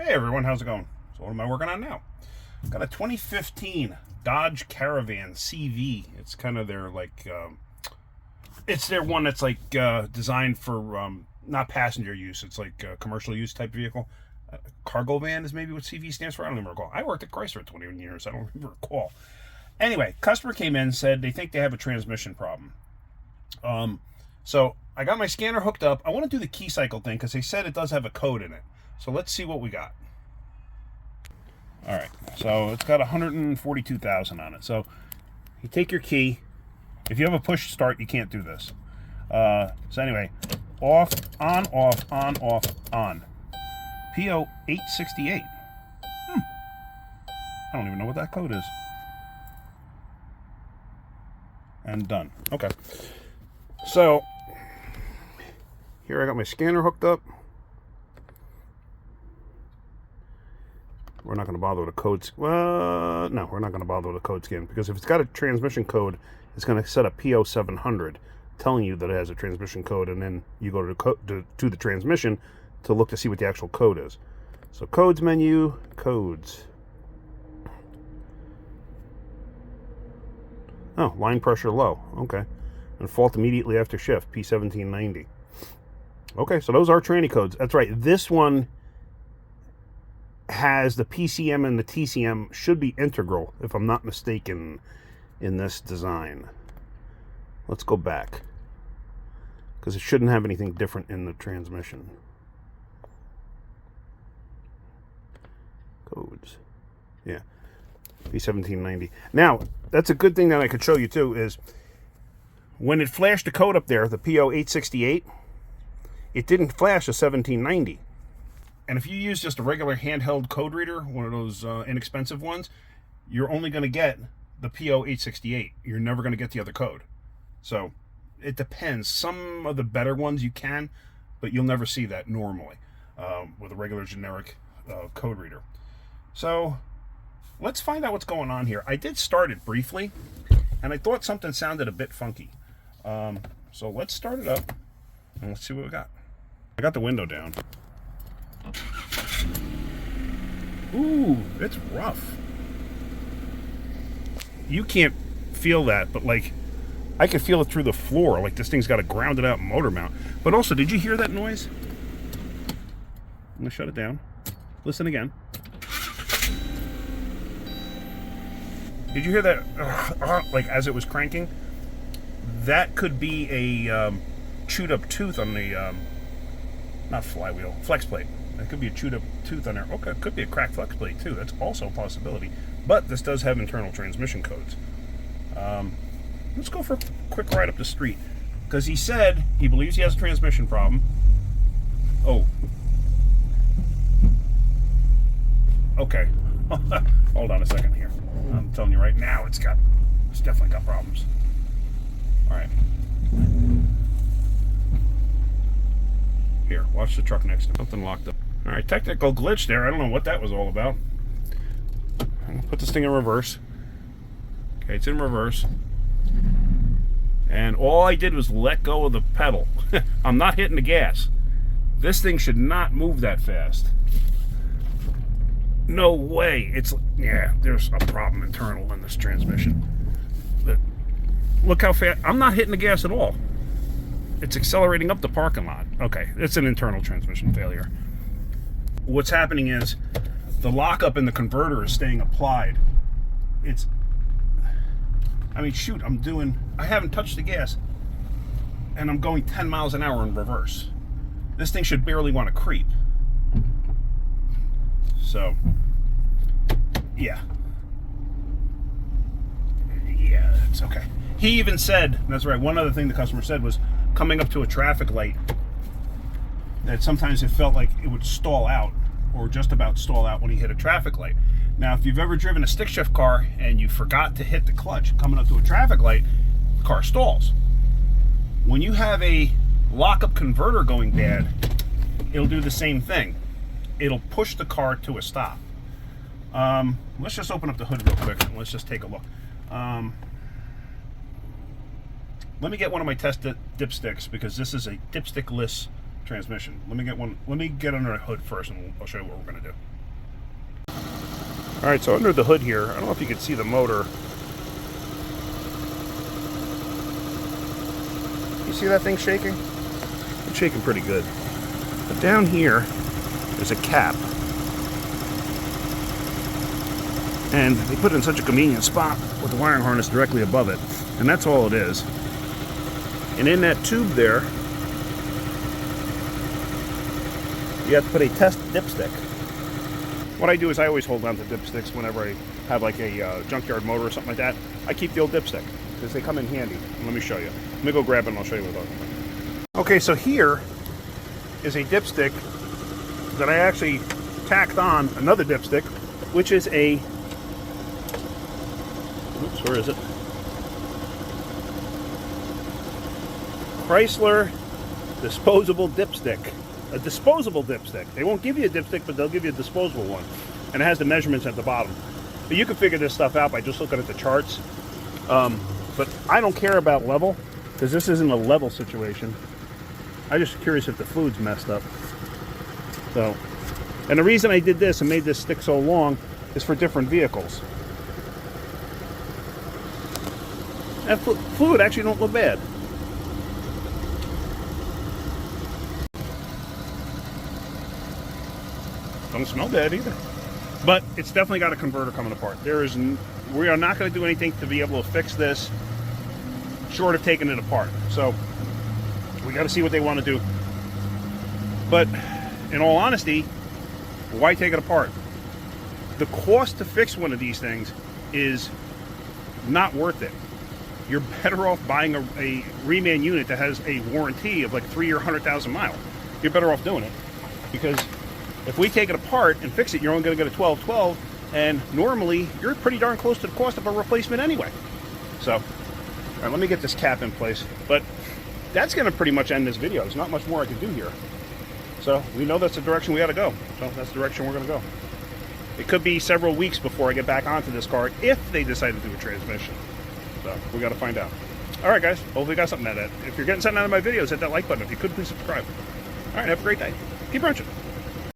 Hey everyone, how's it going? So what am I working on now? Got a 2015 Dodge Caravan CV. It's kind of their it's their one that's designed for not passenger use. It's like a commercial use type vehicle. Cargo van is maybe what CV stands for. I don't even recall. I worked at Chrysler 21 years. I don't even recall. Anyway, customer came in, said they think they have a transmission problem. So I got my scanner hooked up. I want to do the key cycle thing because they said it does have a code in it. So let's see what we got. All right, so it's got 142,000 on it. So you take your key. If you have a push start, you can't do this. So anyway, off, on, off, on, off, on. PO 868. I don't even know what that code is. And done. Okay. So here I got my scanner hooked up. We're not going to bother with a code. Well, no, we're not going to bother with a code scan because if it's got a transmission code, it's going to set a PO 700 telling you that it has a transmission code, and then you go to the transmission to look to see what the actual code is. So codes menu, codes. Oh, line pressure low. Okay. And fault immediately after shift, P1790. Okay, so those are tranny codes. That's right. This one has the PCM and the TCM should be integral, if I'm not mistaken, in this design. Let's go back, because it shouldn't have anything different in the transmission. Codes. Yeah. P1790. Now, that's a good thing that I could show you too, is when it flashed the code up there, the PO 868, it didn't flash a 1790. And if you use just a regular handheld code reader, one of those inexpensive ones, you're only going to get the PO 868. You're never going to get the other code. So it depends. Some of the better ones you can, but you'll never see that normally with a regular generic code reader. So let's find out what's going on here. I did start it briefly, and I thought something sounded a bit funky. So let's start it up, and let's see what we got. I got the window down. Ooh, it's rough. You can't feel that, but I could feel it through the floor. Like this thing's got a grounded out motor mount. But also, did you hear that noise? I'm gonna shut it down. Listen again. Did you hear that? Like as it was cranking? That could be a chewed up tooth on the not flywheel, flex plate. It could be a chewed up tooth on there. Okay, it could be a cracked flex plate too. That's also a possibility. But this does have internal transmission codes. Let's go for a quick ride up the street. Because he said he believes he has a transmission problem. Oh. Okay. Hold on a second here. I'm telling you right now, it's definitely got problems. All right. Here, watch the truck next to him. Something locked up. All right, technical glitch there. I don't know what that was all about. I'm gonna put this thing in reverse. Okay, it's in reverse. And all I did was let go of the pedal. I'm not hitting the gas. This thing should not move that fast. No way. Yeah, there's a problem internal in this transmission. But look how fast. I'm not hitting the gas at all. It's accelerating up the parking lot. Okay, it's an internal transmission failure. What's happening is the lockup in the converter is staying applied. Shoot, I haven't touched the gas and I'm going 10 miles an hour in reverse. This thing should barely want to creep. So, yeah. Yeah, it's okay. He even said, that's right, one other thing the customer said was coming up to a traffic light that sometimes it felt like it would stall out or just about stall out when he hit a traffic light. Now, if you've ever driven a stick shift car and you forgot to hit the clutch coming up to a traffic light, the car stalls. When you have a lockup converter going bad, it'll do the same thing. It'll push the car to a stop. Let's just open up the hood real quick and let's just take a look. Let me get one of my test dipsticks because this is a dipstick-less transmission. Let me get one. Let me get under the hood first, and I'll show you what we're going to do. All right, so under the hood here, I don't know if you can see the motor. You see that thing shaking? It's shaking pretty good. But down here, there's a cap. And they put it in such a convenient spot with the wiring harness directly above it. And that's all it is. And in that tube there, you have to put a test dipstick. What I do is I always hold on to dipsticks whenever I have like a junkyard motor or something like that. I keep the old dipstick because they come in handy. And let me show you. Let me go grab it and I'll show you what I'm talking about. Okay, so here is a dipstick that I actually tacked on another dipstick, which is a, oops, where is it? Chrysler disposable dipstick. A disposable dipstick. They won't give you a dipstick, but they'll give you a disposable one. And it has the measurements at the bottom. But you can figure this stuff out by just looking at the charts. But I don't care about level, because this isn't a level situation. I'm just curious if the fluid's messed up. So, and the reason I did this and made this stick so long is for different vehicles. That fluid actually don't look bad. Don't smell bad either. But it's definitely got a converter coming apart. We are not going to do anything to be able to fix this short of taking it apart. So we got to see what they want to do. But in all honesty, why take it apart? The cost to fix one of these things is not worth it. You're better off buying a reman unit that has a warranty of like 3 or 100,000 miles. You're better off doing it, because if we take it apart and fix it, you're only going to get a 1212, and normally you're pretty darn close to the cost of a replacement anyway. So, all right, let me get this cap in place. But that's going to pretty much end this video. There's not much more I can do here. So we know that's the direction we got to go. So that's the direction we're going to go. It could be several weeks before I get back onto this car if they decide to do a transmission. So we got to find out. All right, guys. Hopefully you got something out of that. If you're getting something out of my videos, hit that like button. If you could, please subscribe. All right, have a great day. Keep wrenching.